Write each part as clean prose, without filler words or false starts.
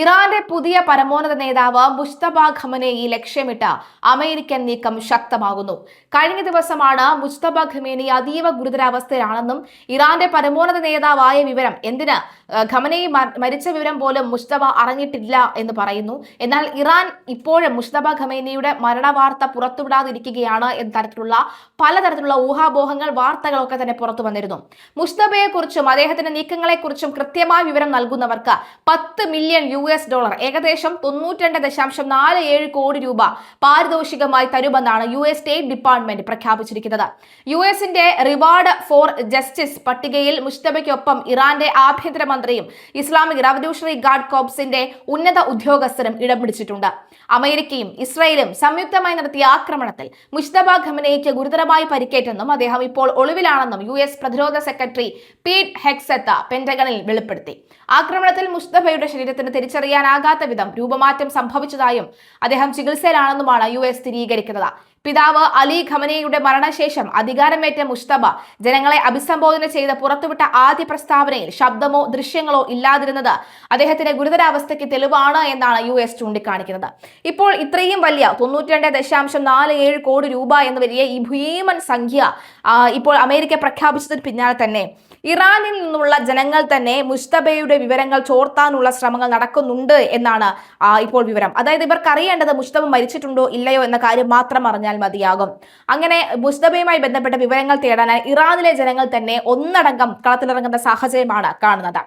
ഇറാന്റെ പുതിയ പരമോന്നത നേതാവ് മുജ്തബ ഖമനേയി ലക്ഷ്യമിട്ട് അമേരിക്കൻ നീക്കം ശക്തമാകുന്നു. കഴിഞ്ഞ ദിവസമാണ് മുജ്തബ ഖമേനി അതീവ ഗുരുതരാവസ്ഥയിലാണെന്നും ഇറാന്റെ പരമോന്നത നേതാവായ വിവരം എന്തിന് ഖമനേയി മരിച്ച വിവരം പോലും മുജ്തബ അറിഞ്ഞിട്ടില്ല എന്ന് പറയുന്നു. എന്നാൽ ഇറാൻ ഇപ്പോഴും മുജ്തബ ഖമേനിയുടെ മരണവാർത്ത പുറത്തുവിടാതിരിക്കുകയാണ് എന്ന തരത്തിലുള്ള പലതരത്തിലുള്ള ഊഹാപോഹങ്ങൾ വാർത്തകളൊക്കെ തന്നെ പുറത്തു വന്നിരുന്നു. മുജ്തബയെ കുറിച്ചും അദ്ദേഹത്തിന്റെ നീക്കങ്ങളെക്കുറിച്ചും കൃത്യമായ വിവരം നൽകുന്നവർക്ക് $10 മില്യൺ ഏകദേശം 92.47 കോടി രൂപ പാരിതോഷികമായി തരുമെന്നാണ് US സ്റ്റേറ്റ് ഡിപ്പാർട്ട്മെന്റ് പ്രഖ്യാപിച്ചിരിക്കുന്നത്. യുഎസിന്റെ റിവാർഡ് ഫോർ ജസ്റ്റിസ് പട്ടികയിൽ മുജ്തബയ്ക്കൊപ്പം ഇറാന്റെ ആഭ്യന്തരമന്ത്രിയും ഇസ്ലാമിക് റവല്യൂഷണറി ഗാർഡ് കോർപ്സിന്റെ ഉന്നത ഉദ്യോഗസ്ഥരും ഇടം പിടിച്ചിട്ടുണ്ട്. അമേരിക്കയും ഇസ്രായേലും സംയുക്തമായി നടത്തിയ ആക്രമണത്തിൽ മുജ്തബ ഖമനേയിക്ക് ഗുരുതരമായി പരിക്കേറ്റെന്നും അദ്ദേഹം ഇപ്പോൾ ഒളിവിലാണെന്നും US പ്രതിരോധ സെക്രട്ടറി പീറ്റ് ഹെഗ്സെത്ത് പെന്റഗണിൽ വെളിപ്പെടുത്തി. ആക്രമണത്തിൽ മുജ്തബയുടെ ശരീരത്തിന് തിരിച്ചറിയാനാകാത്ത വിധം രൂപമാറ്റം സംഭവിച്ചതായും അദ്ദേഹം ചികിത്സയിലാണെന്നുമാണ് US സ്ഥിരീകരിക്കുന്നത്. പിതാവ് അലി ഖമനേയിയുടെ മരണശേഷം അധികാരമേറ്റ മുജ്തബ ജനങ്ങളെ അഭിസംബോധന ചെയ്ത് പുറത്തുവിട്ട ആദ്യ പ്രസ്താവനയിൽ ശബ്ദമോ ദൃശ്യങ്ങളോ ഇല്ലാതിരുന്നത് അദ്ദേഹത്തിന്റെ ഗുരുതരാവസ്ഥയ്ക്ക് തെളിവാണ് എന്നാണ് US ചൂണ്ടിക്കാണിക്കുന്നത്. ഇപ്പോൾ ഇത്രയും വലിയ 92.47 കോടി രൂപ എന്ന വലിയ ഈ ഭീമൻ സംഖ്യ ഇപ്പോൾ അമേരിക്ക പ്രഖ്യാപിച്ചതിന് പിന്നാലെ തന്നെ ഇറാനിൽ നിന്നുള്ള ജനങ്ങൾ തന്നെ മുജ്തബയുടെ വിവരങ്ങൾ ചോർത്താനുള്ള ശ്രമങ്ങൾ നടക്കുന്നുണ്ട് എന്നാണ് ഇപ്പോൾ വിവരം. അതായത് ഇവർക്ക് അറിയേണ്ടത് മുജ്തബ മരിച്ചിട്ടുണ്ടോ ഇല്ലയോ എന്ന കാര്യം മാത്രം അറിഞ്ഞാൽ മതിയാകും. അങ്ങനെ മുജ്തബയുമായി ബന്ധപ്പെട്ട വിവരങ്ങൾ തേടാനായി ഇറാനിലെ ജനങ്ങൾ തന്നെ ഒന്നടങ്കം കളത്തിലിറങ്ങുന്ന സാഹചര്യമാണ് കാണുന്നത്.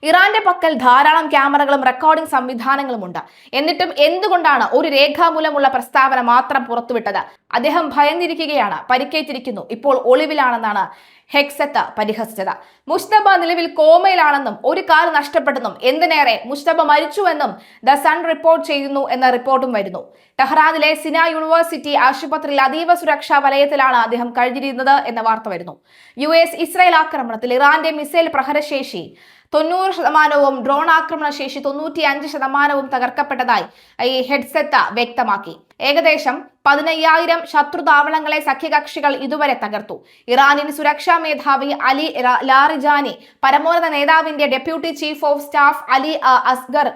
ഇറാന്റെ പക്കൽ ധാരാളം ക്യാമറകളും റെക്കോർഡിംഗ് സംവിധാനങ്ങളുമുണ്ട്. എന്നിട്ടും എന്തുകൊണ്ടാണ് ഒരു രേഖാമൂലമുള്ള പ്രസ്താവന മാത്രം പുറത്തുവിട്ടത്? അദ്ദേഹം ഭയന്നിരിക്കുകയാണ്, പരിക്കേറ്റിരിക്കുന്നു, ഇപ്പോൾ ഒളിവിലാണെന്നാണ് ഹെഗ്സെത്ത് പരിഹസിച്ചത്. മുജ്തബ നിലവിൽ കോമയിലാണെന്നും ഒരു കാൽ നഷ്ടപ്പെട്ടെന്നും എന്തിനേറെ മുജ്തബ മരിച്ചുവെന്നും ദ സൺ റിപ്പോർട്ട് ചെയ്യുന്നു എന്ന റിപ്പോർട്ടും വരുന്നു. ടെഹ്റാനിലെ സിന യൂണിവേഴ്സിറ്റി ആശുപത്രിയിൽ അതീവ സുരക്ഷാ വലയത്തിലാണ് അദ്ദേഹം കഴിഞ്ഞിരുന്നത് എന്ന വാർത്ത വരുന്നു. US ഇസ്രായേൽ ആക്രമണത്തിൽ ഇറാന്റെ മിസൈൽ പ്രഹരശേഷി 90%, ഡ്രോൺ ആക്രമണ ശേഷി 95% തകർക്കപ്പെട്ടതായി ഹെഗ്സെത്ത് വ്യക്തമാക്കി. ഏകദേശം 15,000 ശത്രുതാവളങ്ങളെ സഖ്യകക്ഷികൾ ഇതുവരെ തകർത്തു. ഇറാനിയൻ സുരക്ഷാ മേധാവി അലി ലാറിജാനി, പരമോന്നത നേതാവിന്റെ deputy chief of staff Ali Asghar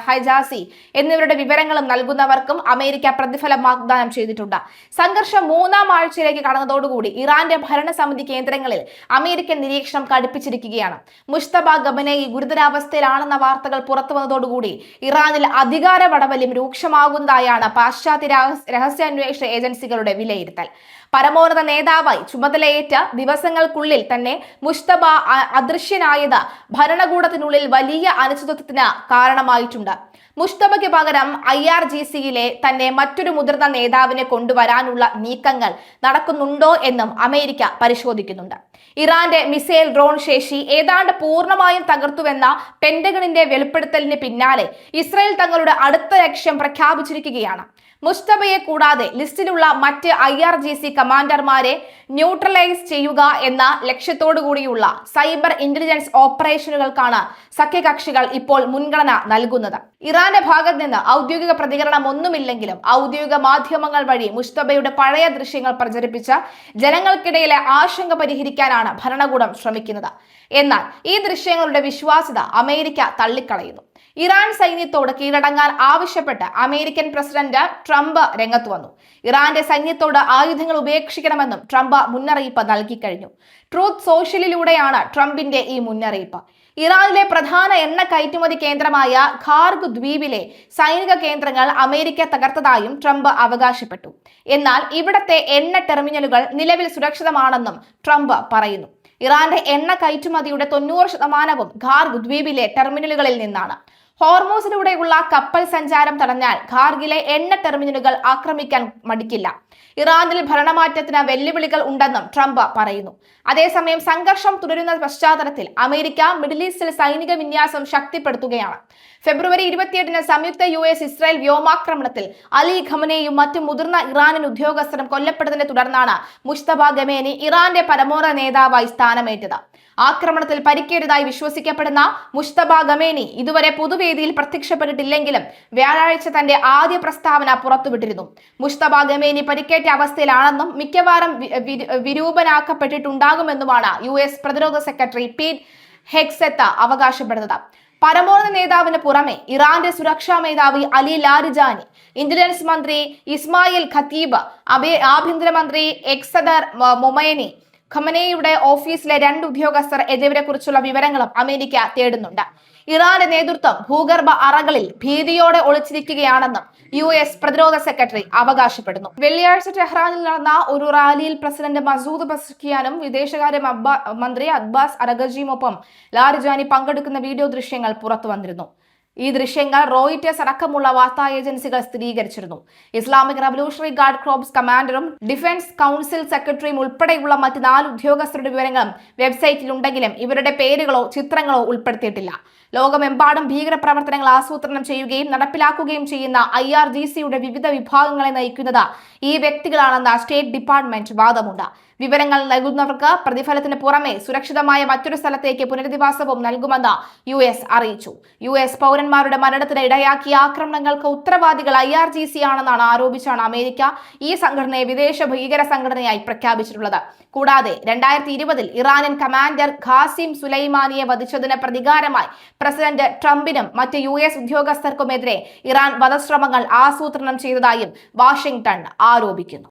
Hejazi എന്നിവരുടെ വിവരങ്ങളും നൽകുന്നവർക്കും അമേരിക്ക പ്രതിഫലം വാഗ്ദാനം ചെയ്തിട്ടുണ്ട്. സംഘർഷം 3-ാം ആഴ്ചയിലേക്ക് കടന്നതോടുകൂടി ഇറാന്റെ ഭരണസമിതി കേന്ദ്രങ്ങളിൽ അമേരിക്കൻ നിരീക്ഷണം കടുപ്പിച്ചിരിക്കുകയാണ്. മുജ്തബ ഖമനേയി ഗുരുതരാവസ്ഥയിലാണെന്ന വാർത്തകൾ പുറത്തു വന്നതോടുകൂടി ഇറാനിൽ അധികാര വടവല്യം രൂക്ഷമാകുന്നതായാണ് പാശ്ചാത്യ രഹസ്യാന്വേഷണ ഏജൻസികളുടെ വിലയിരുത്തൽ. പരമോന്നത നേതാവായി ചുമതലയേറ്റ ദിവസങ്ങൾക്കുള്ളിൽ തന്നെ മുജ്തബ അദൃശ്യനായത് ഭരണകൂടത്തിനുള്ളിൽ വലിയ അനിശ്ചിതത്വത്തിന് കാരണമായിട്ടുണ്ട്. മുജ്തബയ്ക്ക് പകരം IRGCയിലെ തന്നെ മറ്റൊരു മുതിർന്ന നേതാവിനെ കൊണ്ടുവരാനുള്ള നീക്കങ്ങൾ നടക്കുന്നുണ്ടോ എന്നും അമേരിക്ക പരിശോധിക്കുന്നുണ്ട്. ഇറാന്റെ മിസൈൽ ഡ്രോൺ ശേഷി ഏതാണ്ട് പൂർണ്ണമായും തകർത്തുവെന്ന പെന്റഗണിന്റെ വെളിപ്പെടുത്തലിന് പിന്നാലെ ഇസ്രായേൽ തങ്ങളുടെ അടുത്ത ലക്ഷ്യം പ്രഖ്യാപിച്ചിരിക്കുകയാണ്. മുജ്തബയെ കൂടാതെ ലിസ്റ്റിലുള്ള മറ്റ് IRGC കമാൻഡർമാരെ ന്യൂട്രലൈസ് ചെയ്യുക എന്ന ലക്ഷ്യത്തോടു കൂടിയുള്ള സൈബർ ഇന്റലിജൻസ് ഓപ്പറേഷനുകൾക്കാണ് സഖ്യകക്ഷികൾ ഇപ്പോൾ മുൻഗണന നൽകുന്നത്. ഇറാന്റെ ഭാഗത്ത് നിന്ന് ഔദ്യോഗിക പ്രതികരണം ഒന്നുമില്ലെങ്കിലും ഔദ്യോഗിക മാധ്യമങ്ങൾ വഴി മുജ്തബയുടെ പഴയ ദൃശ്യങ്ങൾ പ്രചരിപ്പിച്ച് ജനങ്ങൾക്കിടയിലെ ആശങ്ക പരിഹരിക്കാനാണ് ഭരണകൂടം ശ്രമിക്കുന്നത്. എന്നാൽ ഈ ദൃശ്യങ്ങളുടെ വിശ്വാസ്യത അമേരിക്ക തള്ളിക്കളയുന്നു. ഇറാൻ സൈന്യത്തോട് കീഴടങ്ങാൻ ആവശ്യപ്പെട്ട് അമേരിക്കൻ പ്രസിഡന്റ് ട്രംപ് രംഗത്ത് വന്നു. ഇറാന്റെ സൈന്യത്തോട് ആയുധങ്ങൾ ഉപേക്ഷിക്കണമെന്നും ട്രംപ് മുന്നറിയിപ്പ് നൽകിക്കഴിഞ്ഞു. ട്രൂത്ത് സോഷ്യലിലൂടെയാണ് ട്രംപിന്റെ ഈ മുന്നറിയിപ്പ്. ഇറാനിലെ പ്രധാന എണ്ണ കയറ്റുമതി കേന്ദ്രമായ ഖാർഗ് ദ്വീപിലെ സൈനിക കേന്ദ്രങ്ങൾ അമേരിക്ക തകർത്തതായും ട്രംപ് അവകാശപ്പെട്ടു. എന്നാൽ ഇവിടത്തെ എണ്ണ ടെർമിനലുകൾ നിലവിൽ സുരക്ഷിതമാണെന്നും ട്രംപ് പറയുന്നു. ഇറാന്റെ എണ്ണ കയറ്റുമതിയുടെ 90% ഖാർഗ് ദ്വീപിലെ ടെർമിനലുകളിൽ നിന്നാണ്. ഹോർമൂസിലൂടെയുള്ള കപ്പൽ സഞ്ചാരം തടഞ്ഞാൽ ഖാർഗിലെ എണ്ണ ടെർമിനലുകൾ ആക്രമിക്കാൻ മടിക്കില്ല. ഇറാനിൽ ഭരണമാറ്റത്തിന് വെല്ലുവിളികൾ ഉണ്ടെന്നും ട്രംപ് പറയുന്നു. അതേസമയം സംഘർഷം തുടരുന്ന പശ്ചാത്തലത്തിൽ അമേരിക്ക മിഡിൽ ഈസ്റ്റിൽ സൈനിക വിന്യാസം ശക്തിപ്പെടുത്തുകയാണ്. ഫെബ്രുവരി 28-ന് സംയുക്ത US ഇസ്രായേൽ വ്യോമാക്രമണത്തിൽ അലി ഖമനേയും മറ്റു മുതിർന്ന ഇറാനിയൻ ഉദ്യോഗസ്ഥരും കൊല്ലപ്പെട്ടതിനെ തുടർന്നാണ് മുജ്തബ ഖമേനി ഇറാന്റെ പരമോന്നത നേതാവായി സ്ഥാനമേറ്റത്. ആക്രമണത്തിൽ പരിക്കേറ്റതായി വിശ്വസിക്കപ്പെടുന്ന മുജ്തബ ഖമേനി ഇതുവരെ പൊതുവേദിയിൽ പ്രത്യക്ഷപ്പെട്ടിട്ടില്ലെങ്കിലും വ്യാഴാഴ്ച തന്റെ ആദ്യ പ്രസ്താവന പുറത്തുവിട്ടിരുന്നു. മുജ്തബ ഖമേനി പരിക്കേറ്റ അവസ്ഥയിലാണെന്നും മിക്കവാറും വിരൂപനാക്കപ്പെട്ടിട്ടുണ്ടാകുമെന്നുമാണ് US പ്രതിരോധ സെക്രട്ടറി പീറ്റ് ഹെഗ്സെത്ത് അവകാശപ്പെടുന്നത്. പരമോന്നത നേതാവിന് പുറമെ ഇറാന്റെ സുരക്ഷാ മേധാവി അലി ലാരിജാനി, ഇന്റലിജൻസ് മന്ത്രി ഇസ്മായിൽ ഖത്തീബ്, ആഭ്യന്തരമന്ത്രി എക്സദർ മൊമൈനി, ഖമനേയുടെ ഓഫീസിലെ 2 ഉദ്യോഗസ്ഥർ എന്നിവരെ കുറിച്ചുള്ള വിവരങ്ങളും അമേരിക്ക തേടുന്നുണ്ട്. ഇറാന്റെ നേതൃത്വം ഭൂഗർഭ അറകളിൽ ഭീതിയോടെ ഒളിച്ചിരിക്കുകയാണെന്നും US പ്രതിരോധ സെക്രട്ടറി അവകാശപ്പെടുന്നു. വെള്ളിയാഴ്ച ടെഹ്റാനിൽ നടന്ന ഒരു റാലിയിൽ പ്രസിഡന്റ് മസൂദ് പസഷ്കിയാനും വിദേശകാര്യ മന്ത്രി അബ്ബാസ് അരഗജിയുമൊപ്പം ലാരിജാനി പങ്കെടുക്കുന്ന വീഡിയോ ദൃശ്യങ്ങൾ പുറത്തു വന്നിരുന്നു. ഈ ദൃശ്യങ്ങൾ റോയിറ്റേഴ്സ് അടക്കമുള്ള വാർത്താ ഏജൻസികൾ സ്ഥിരീകരിച്ചിരുന്നു. ഇസ്ലാമിക് റവല്യൂഷണറി ഗാർഡ് കോർപ്സ് കമാൻഡറും ഡിഫൻസ് കൗൺസിൽ സെക്രട്ടറിയും ഉൾപ്പെടെയുള്ള മറ്റ് 4 ഉദ്യോഗസ്ഥരുടെ വിവരങ്ങളും വെബ്സൈറ്റിലുണ്ടെങ്കിലും ഇവരുടെ പേരുകളോ ചിത്രങ്ങളോ ഉൾപ്പെടുത്തിയിട്ടില്ല. ലോകമെമ്പാടും ഭീകരപ്രവർത്തനങ്ങൾ ആസൂത്രണം ചെയ്യുകയും നടപ്പിലാക്കുകയും ചെയ്യുന്ന IRGCയുടെ വിവിധ വിഭാഗങ്ങളെ നയിക്കുന്നത് ഈ വ്യക്തികളാണെന്ന സ്റ്റേറ്റ് ഡിപ്പാർട്ട്മെന്റ് വാദമുണ്ട്. വിവരങ്ങൾ നൽകുന്നവർക്ക് പ്രതിഫലത്തിന് പുറമെ സുരക്ഷിതമായ മറ്റൊരു സ്ഥലത്തേക്ക് പുനരധിവാസവും നൽകുമെന്ന് US അറിയിച്ചു. US പൗരന്മാരുടെ മരണത്തിന് ഇടയാക്കിയ ആക്രമണങ്ങൾക്ക് ഉത്തരവാദികൾ IRGC ആണെന്നാണ് ആരോപിച്ചാണ് അമേരിക്ക ഈ സംഘടനയെ വിദേശ ഭീകര സംഘടനയായി പ്രഖ്യാപിച്ചിട്ടുള്ളത്. കൂടാതെ 2020 ഇറാനിയൻ കമാൻഡർ ഖാസിം സുലൈമാനിയെ വധിച്ചതിന് പ്രതികാരമായി പ്രസിഡന്റ് ട്രംപിനും മറ്റ് US ഉദ്യോഗസ്ഥർക്കുമെതിരെ ഇറാൻ വധശ്രമങ്ങൾ ആസൂത്രണം ചെയ്തതായും വാഷിംഗ്ടൺ ആരോപിക്കുന്നു.